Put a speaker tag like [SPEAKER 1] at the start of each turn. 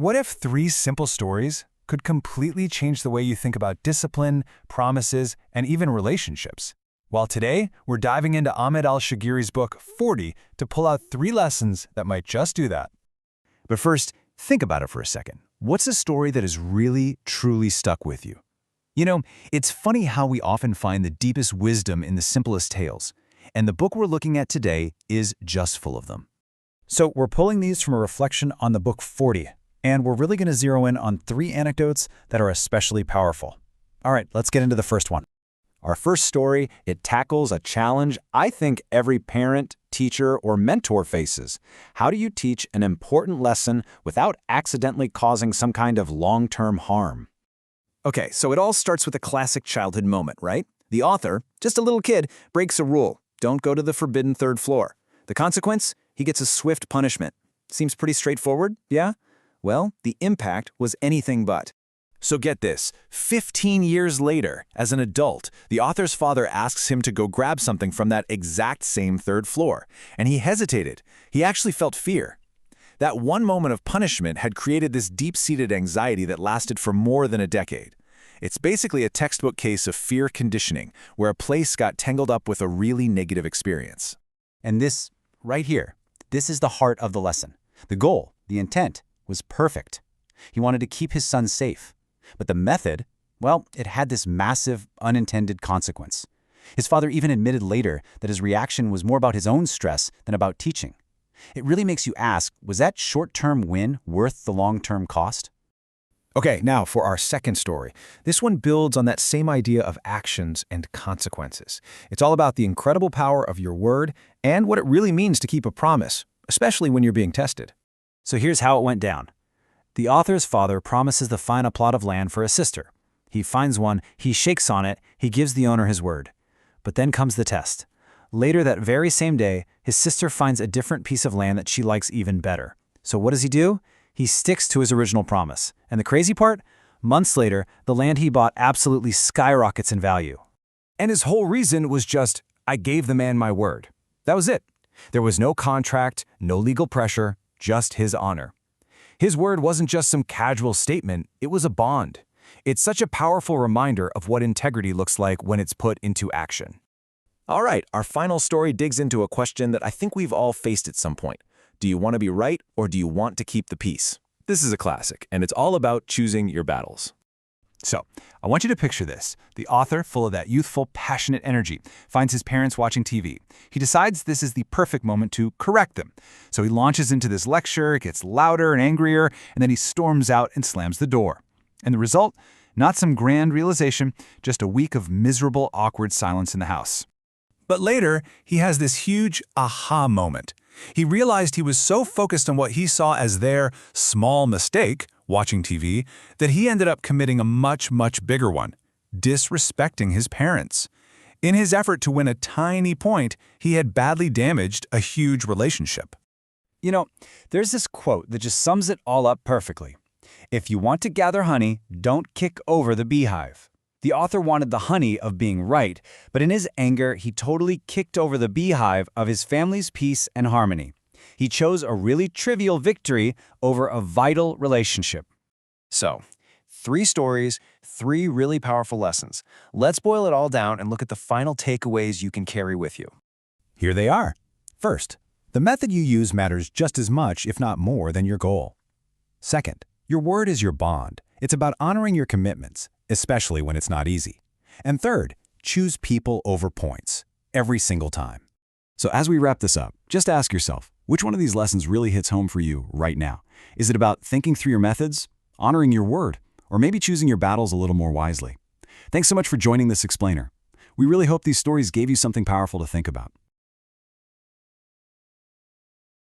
[SPEAKER 1] What if 3 simple stories could completely change the way you think about discipline, promises, and even relationships? Well, today, we're diving into Ahmed Al Shugairi's book, 40, to pull out 3 lessons that might just do that.
[SPEAKER 2] But first, think about it for a second. What's a story that has really, truly stuck with you? You know, it's funny how we often find the deepest wisdom in the simplest tales, and the book we're looking at today is just full of them.
[SPEAKER 3] So we're pulling these from a reflection on the book 40, and we're really going to zero in on 3 anecdotes that are especially powerful. All right, let's get into the first one.
[SPEAKER 2] Our first story, it tackles a challenge I think every parent, teacher, or mentor faces. How do you teach an important lesson without accidentally causing some kind of long-term harm?
[SPEAKER 4] Okay, so it all starts with a classic childhood moment, right? The author, just a little kid, breaks a rule. Don't go to the forbidden 3rd floor. The consequence? He gets a swift punishment. Seems pretty straightforward, yeah? Well, the impact was anything but.
[SPEAKER 2] So get this, 15 years later, as an adult, the author's father asks him to go grab something from that exact same 3rd floor, and he hesitated. He actually felt fear. That one moment of punishment had created this deep-seated anxiety that lasted for more than a decade. It's basically a textbook case of fear conditioning, where a place got tangled up with a really negative experience.
[SPEAKER 3] And this, right here, this is the heart of the lesson. The goal, the intent, was perfect. He wanted to keep his son safe. But the method, well, it had this massive, unintended consequence. His father even admitted later that his reaction was more about his own stress than about teaching. It really makes you ask, was that short-term win worth the long-term cost?
[SPEAKER 1] Okay, now for our second story. This one builds on that same idea of actions and consequences. It's all about the incredible power of your word and what it really means to keep a promise, especially when you're being tested.
[SPEAKER 3] So here's how it went down. The author's father promises to find a plot of land for his sister. He finds one, he shakes on it, he gives the owner his word. But then comes the test. Later that very same day, his sister finds a different piece of land that she likes even better. So what does he do? He sticks to his original promise. And the crazy part? Months later, the land he bought absolutely skyrockets in value.
[SPEAKER 1] And his whole reason was just, I gave the man my word. That was it. There was no contract, no legal pressure, just his honor. His word wasn't just some casual statement, it was a bond. It's such a powerful reminder of what integrity looks like when it's put into action.
[SPEAKER 4] All right, our final story digs into a question that I think we've all faced at some point. Do you want to be right or do you want to keep the peace? This is a classic, and it's all about choosing your battles.
[SPEAKER 1] So, I want you to picture this. The author, full of that youthful, passionate energy, finds his parents watching TV. He decides this is the perfect moment to correct them. So he launches into this lecture, it gets louder and angrier, and then he storms out and slams the door. And the result? Not some grand realization, just a week of miserable, awkward silence in the house. But later, he has this huge aha moment. He realized he was so focused on what he saw as their small mistake, watching TV, that he ended up committing a much, much bigger one, disrespecting his parents. In his effort to win a tiny point, he had badly damaged a huge relationship.
[SPEAKER 3] You know, there's this quote that just sums it all up perfectly. If you want to gather honey, don't kick over the beehive. The author wanted the honey of being right, but in his anger, he totally kicked over the beehive of his family's peace and harmony. He chose a really trivial victory over a vital relationship.
[SPEAKER 4] So, 3 stories, 3 really powerful lessons. Let's boil it all down and look at the final takeaways you can carry with you.
[SPEAKER 1] Here they are. First, the method you use matters just as much, if not more, than your goal. Second, your word is your bond. It's about honoring your commitments, especially when it's not easy. And third, choose people over points, every single time. So as we wrap this up, just ask yourself, which one of these lessons really hits home for you right now? Is it about thinking through your methods, honoring your word, or maybe choosing your battles a little more wisely? Thanks so much for joining this explainer. We really hope these stories gave you something powerful to think about.